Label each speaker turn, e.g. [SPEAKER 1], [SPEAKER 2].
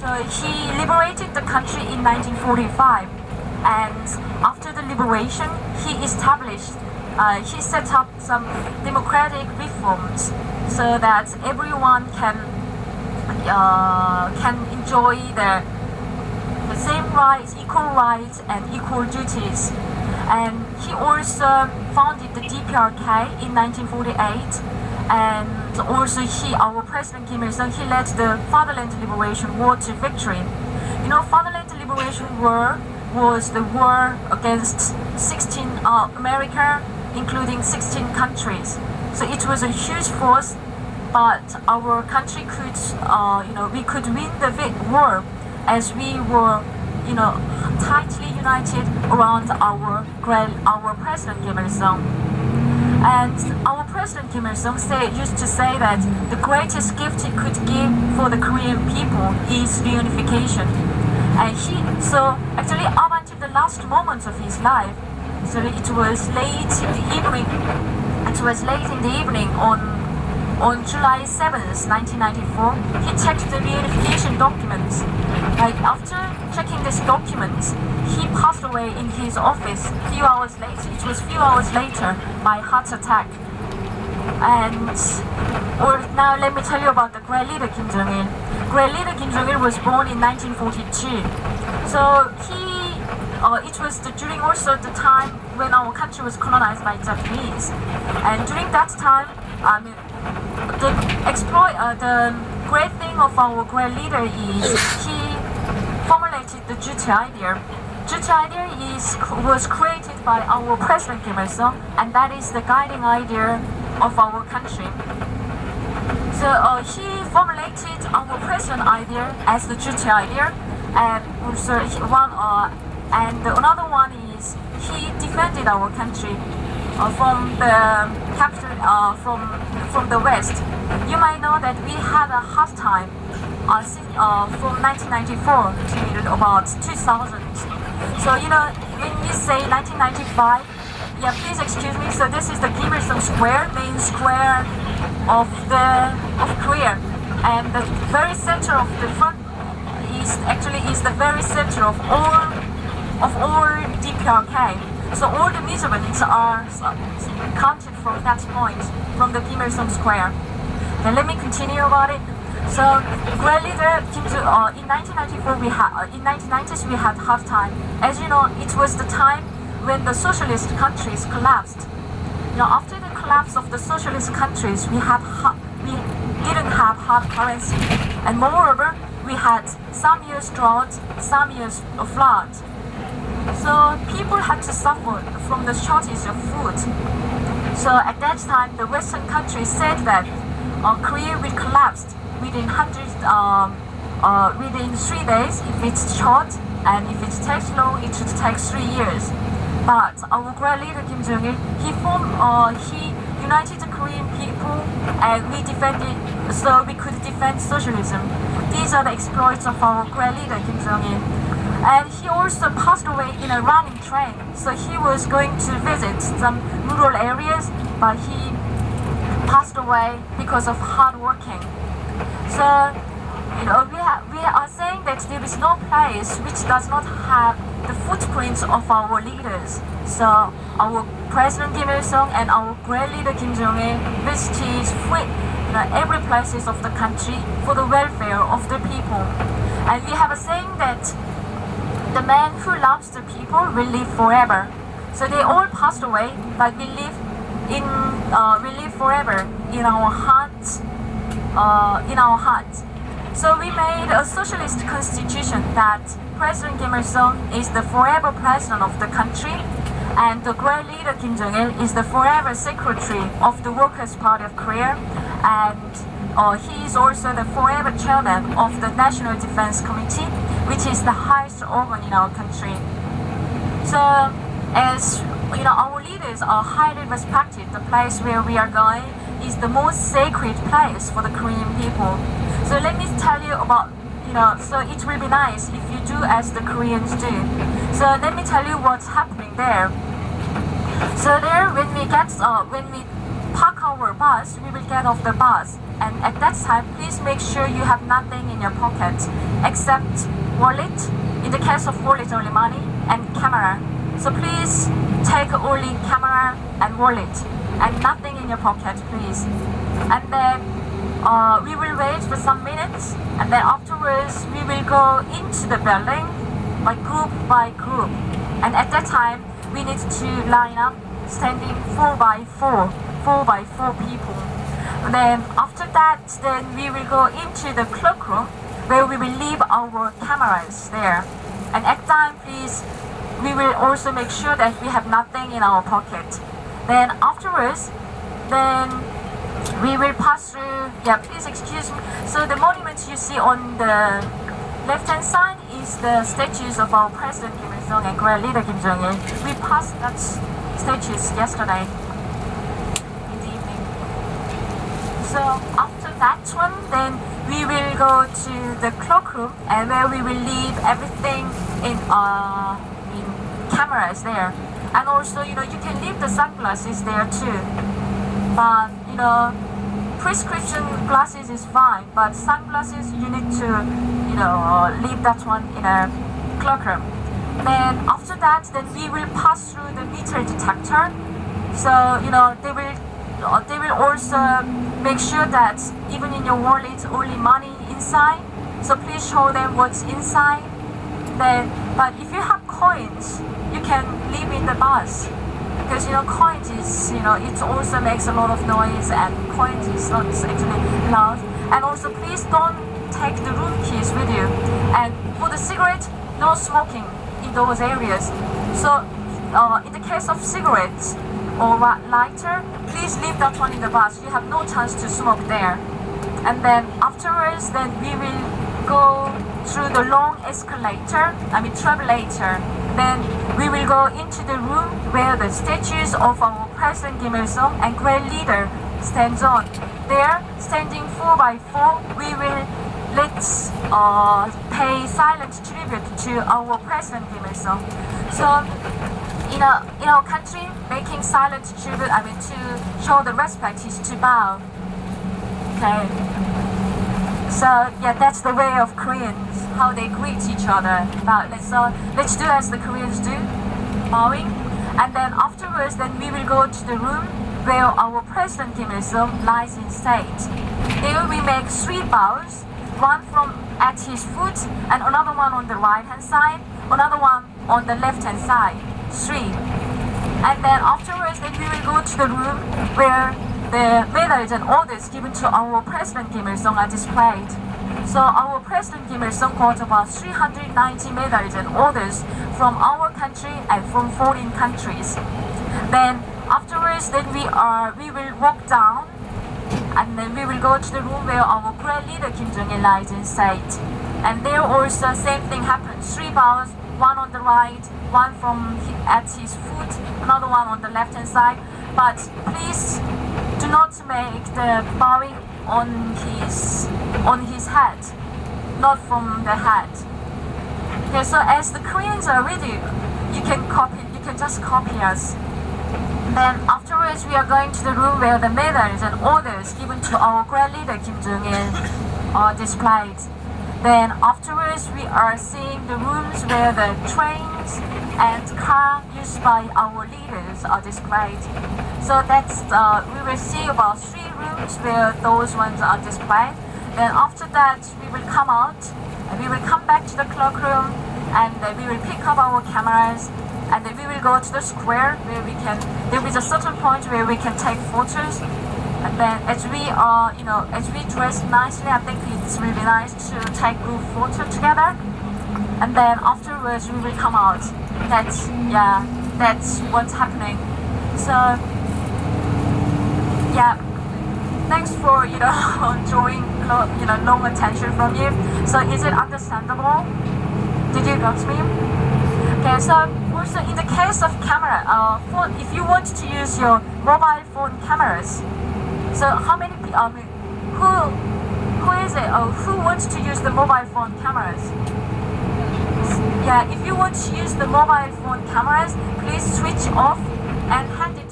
[SPEAKER 1] So he liberated the country in 1945, and after the liberation, he set up some democratic reforms so that everyone can enjoy the same rights, equal rights, and equal duties. And he also founded the DPRK in 1948. And also our President Kim Il-sung, he led the Fatherland Liberation War to victory. You know, Fatherland Liberation War was the war against America, including 16 countries. So it was a huge force, but our country could, we could win the war as we were, tightly united around our President Kim Il-sung. And our President Kim Il-sung used to say that the greatest gift he could give for the Korean people is reunification. And so actually up until the last moments of his life, so it was late in the evening. It was late in the evening on July 7th, 1994. He checked the reunification documents. Like after checking these documents, he passed away in his office few hours later. It was few hours later by heart attack. And now let me tell you about the great leader Kim Jong-il. Great leader Kim Jong-il was born in 1942. So it was during also the time when our country was colonized by Japanese. And during that time, the great thing of our great leader is he formulated the duty idea. Duty idea was created by our President Kim Il-sung, and that is the guiding idea of our country. So he formulated our President idea as the duty idea, and also another one is he defended our country from the capital, from the west. You might know that we had a hard time from 1994 to about 2000. So when we say 1995, please excuse me. So this is the Kim Il-sung Square, main square of Korea, and the very center of the front is the very center of all DPRK. So all the measurements are counted from that point, from the Kim Il-sung Square. Then let me continue about it. So great leader in 1994 in 1990s we had hard time. As you know, it was the time when the socialist countries collapsed. After the collapse of the socialist countries, we didn't have hard currency, and moreover, we had some years drought, some years of flood. So people had to suffer from the shortage of food. So at that time, the Western countries said that Korea will collapse within 3 days if it's short, and if it takes long, it should take 3 years. But our great leader Kim Jong-il, he united the Korean people, and so we could defend socialism. These are the exploits of our great leader Kim Jong-il. And he also passed away in a running train. So he was going to visit some rural areas, but he passed away because of hard working. So we are saying that there is no place which does not have the footprints of our leaders. So our President Kim Il-sung and our great leader Kim Jong-il visited every places of the country for the welfare of the people. And we have a saying that the man who loves the people will live forever. So they all passed away, but we live forever in our hearts. So we made a socialist constitution that President Kim Il-sung is the forever president of the country, and the great leader Kim Jong-il is the forever secretary of the Workers' Party of Korea, and he is also the forever chairman of the National Defense Committee, which is the highest organ in our country. So as our leaders are highly respected, the place where we are going is the most sacred place for the Korean people. So let me tell you about, so it will be nice if you do as the Koreans do. So let me tell you what's happening there. So there, when we park our bus, we will get off the bus. And at that time, please make sure you have nothing in your pocket. except wallet. In the case of wallet, only money and camera. So please take only camera and wallet and nothing in your pocket, please. And then we will wait for some minutes, and then afterwards we will go into the building by group. And at that time we need to line up, standing 4 by 4 people. And then after that, then we will go into the cloakroom where we will leave our cameras there. And at time, please, we will also make sure that we have nothing in our pocket. Then afterwards, then we will pass through. Yeah, please excuse me. So the monument you see on the left-hand side is the statues of our President Kim Il-sung and Great Leader Kim Jong-il. We passed that statues yesterday in the evening. So after that one, then we will go to the cloakroom, and where we will leave everything in cameras there. And also, you can leave the sunglasses there too. But prescription glasses is fine, but sunglasses you need to leave that one in a cloakroom. Then after that, then we will pass through the metal detector. So they will also make sure that even in your wallet only money inside. So please show them what's inside. But if you have coins, you can leave in the bus, because coins is it also makes a lot of noise, and coins is not actually loud. And also please don't take the room keys with you. And for the cigarette, no smoking in those areas. So in the case of cigarettes or lighter, please leave that one in the bus. You have no chance to smoke there. And then afterwards, then we will go through the long escalator, travelator. Then we will go into the room where the statues of our President Kim Il-sung and Great Leader stands on. There, standing 4 by 4, we will pay silent tribute to our President Kim Il-sung. So in our country, making silent tribute, to show the respect is to bow. Okay. So yeah, that's the way of Koreans, how they greet each other. Let's do as the Koreans do, bowing. And then afterwards, then we will go to the room where our President Kim Il-sung lies in state. There we make 3 bows, one at his foot, and another one on the right hand side, another one on the left hand side. 3. And then afterwards, then we will go to the room where the medals and orders given to our President Kim Il-sung are displayed. So our President Kim Il-sung got about 390 medals and orders from our country and from foreign countries. Then afterwards, then we will walk down, and then we will go to the room where our Great Leader Kim Jong-il lies in state. And there also same thing happens. 3 bows, one on the right, one at his foot, another one on the left hand side. But please do not make the bowing on his head, not from the head. Okay, so as the Koreans are ready, you can just copy us. Then afterwards, we are going to the room where the medals and orders given to our Great Leader Kim Jong-il are displayed. Then afterwards, we are seeing the rooms where the trains and car used by our leaders are displayed. So we will see about 3 rooms where those ones are displayed. Then after that, we will come out, and we will come back to the cloakroom, and we will pick up our cameras, and then we will go to the square where there is a certain point where we can take photos. And then as we dress nicely, I think it's really nice to take group photo together. And then afterwards we will come out. That's what's happening. So yeah, thanks for drawing long attention from you. So is it understandable? Did you got me? Okay, so also in the case of camera, phone, if you want to use your mobile phone cameras, so how many people? Who is it? Who wants to use the mobile phone cameras? Yeah, if you want to use the mobile phone cameras, please switch off and hand it to